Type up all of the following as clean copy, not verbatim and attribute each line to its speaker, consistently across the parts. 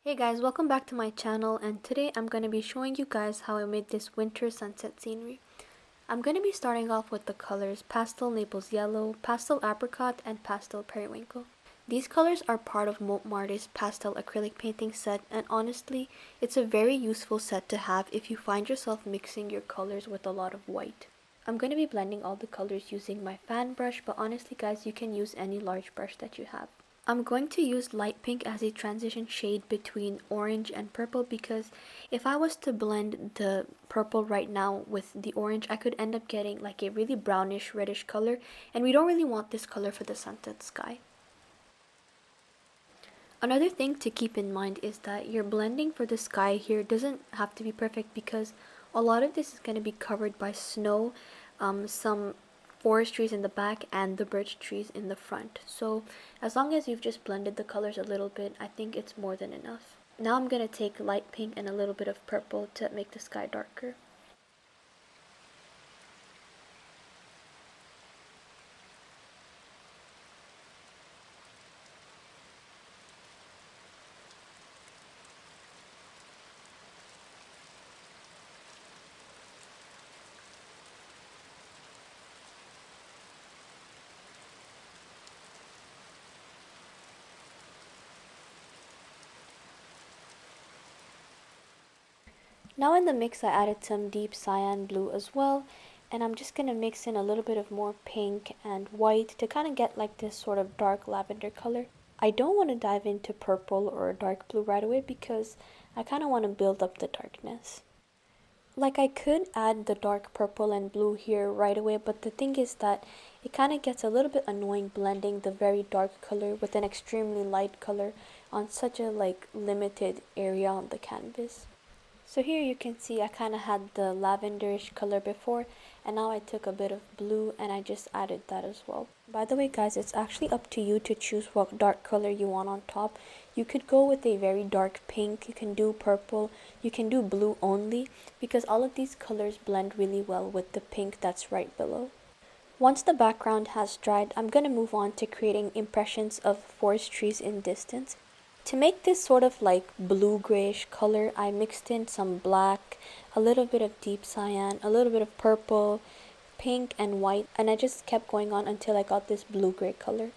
Speaker 1: Hey guys, welcome back to my channel, and today I'm going to be showing you guys how I made this winter sunset scenery. I'm going to be starting off with the colors Pastel Naples Yellow, Pastel Apricot, and Pastel Periwinkle. These colors are part of Montmartre's pastel acrylic painting set, and honestly, it's a very useful set to have if you find yourself mixing your colors with a lot of white. I'm going to be blending all the colors using my fan brush, but honestly guys, you can use any large brush that you have. I'm going to use light pink as a transition shade between orange and purple because if I was to blend the purple right now with the orange, I could end up getting like a really brownish reddish color, and we don't really want this color for the sunset sky. Another thing to keep in mind is that your blending for the sky here doesn't have to be perfect because a lot of this is going to be covered by snow, some forest trees in the back, and the birch trees in the front. So as long as you've just blended the colors a little bit, I think it's more than enough. Now I'm going to take light pink and a little bit of purple to make the sky darker. Now in the mix I added some deep cyan blue as well, and I'm just going to mix in a little bit of more pink and white to kind of get like this sort of dark lavender color. I don't want to dive into purple or dark blue right away because I kind of want to build up the darkness. Like I could add the dark purple and blue here right away, but the thing is that it kind of gets a little bit annoying blending the very dark color with an extremely light color on such a limited area on the canvas. So here you can see I kind of had the lavenderish color before, and now I took a bit of blue and I just added that as well. By the way guys, it's actually up to you to choose what dark color you want on top. You could go with a very dark pink, you can do purple, you can do blue only, because all of these colors blend really well with the pink that's right below. Once the background has dried, I'm going to move on to creating impressions of forest trees in distance. To make this sort of like blue-grayish color, I mixed in some black, a little bit of deep cyan, a little bit of purple, pink, and white, and I just kept going on until I got this blue-gray color.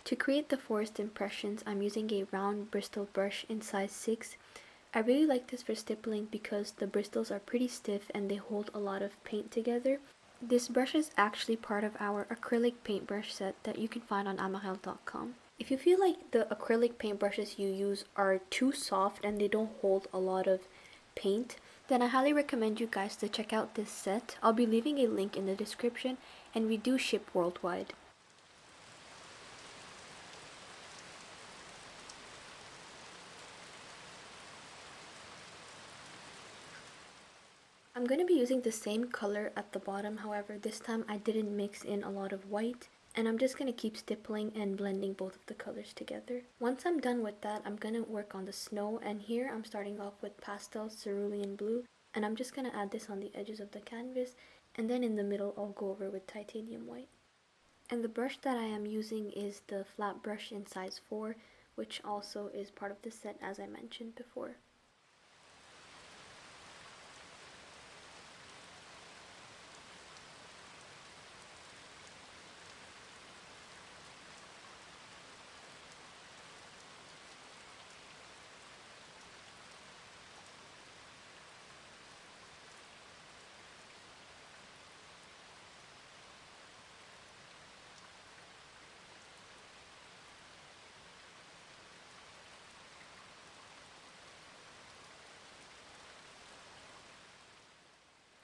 Speaker 1: To create the forest impressions, I'm using a round bristle brush in size 6. I really like this for stippling because the bristles are pretty stiff and they hold a lot of paint together. This brush is actually part of our acrylic paintbrush set that you can find on amarel.com. If you feel like the acrylic paintbrushes you use are too soft and they don't hold a lot of paint, then I highly recommend you guys to check out this set. I'll be leaving a link in the description, and we do ship worldwide. I'm going to be using the same color at the bottom, however this time I didn't mix in a lot of white, and I'm just going to keep stippling and blending both of the colors together. Once I'm done with that, I'm going to work on the snow, and here I'm starting off with pastel cerulean blue, and I'm just going to add this on the edges of the canvas, and then in the middle I'll go over with titanium white. And the brush that I am using is the flat brush in size 4, which also is part of the set as I mentioned before.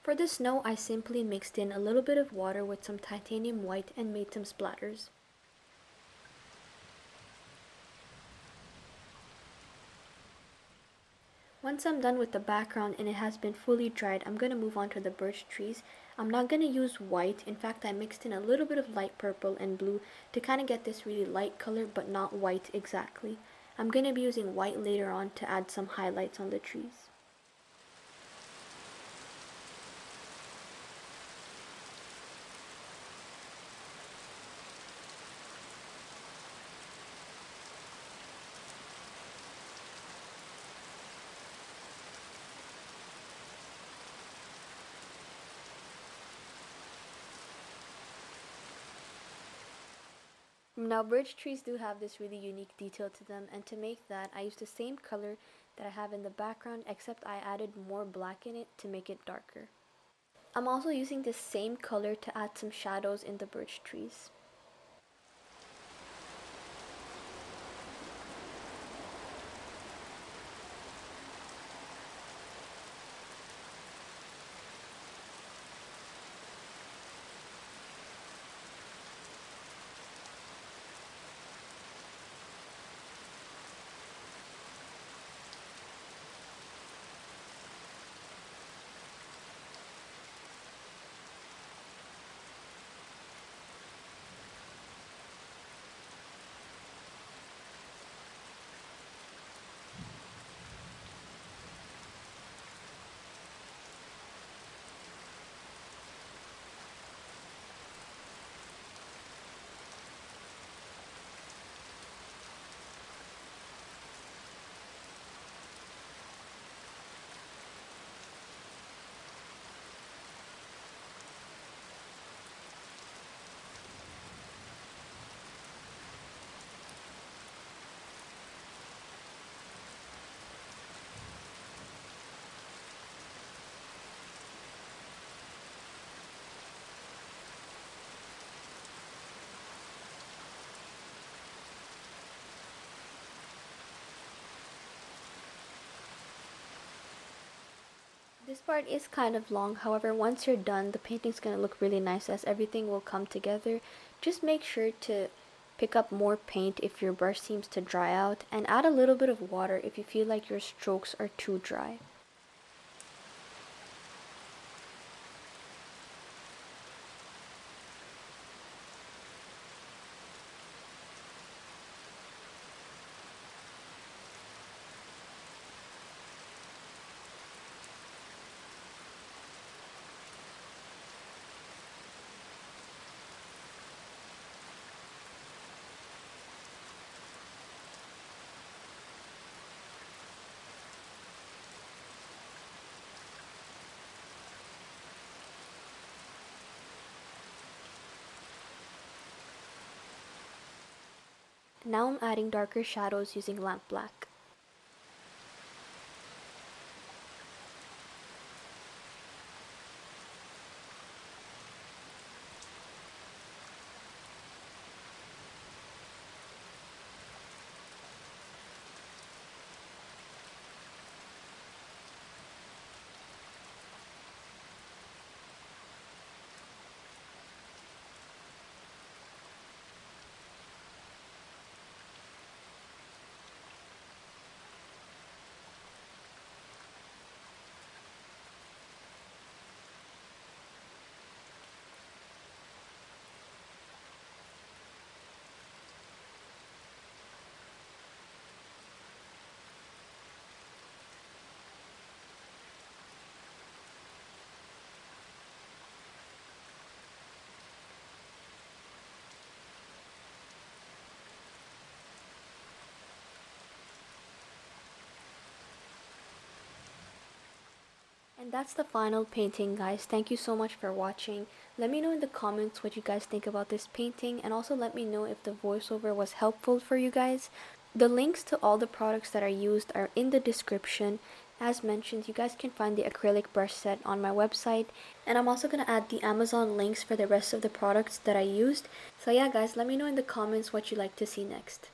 Speaker 1: For the snow, I simply mixed in a little bit of water with some titanium white and made some splatters. Once I'm done with the background and it has been fully dried, I'm going to move on to the birch trees. I'm not going to use white. In fact, I mixed in a little bit of light purple and blue to kind of get this really light color, but not white exactly. I'm going to be using white later on to add some highlights on the trees. Now birch trees do have this really unique detail to them, and to make that I used the same color that I have in the background, except I added more black in it to make it darker. I'm also using the same color to add some shadows in the birch trees. This part is kind of long, however once you're done the painting's gonna look really nice as everything will come together. Just make sure to pick up more paint if your brush seems to dry out, and add a little bit of water if you feel like your strokes are too dry. Now I'm adding darker shadows using lamp black. And that's the final painting, guys. Thank you so much for watching. Let me know in the comments what you guys think about this painting, and also let me know if the voiceover was helpful for you guys. The links to all the products that I used are in the description. As mentioned, you guys can find the acrylic brush set on my website, and I'm also going to add the Amazon links for the rest of the products that I used. So yeah guys, let me know in the comments what you'd like to see next.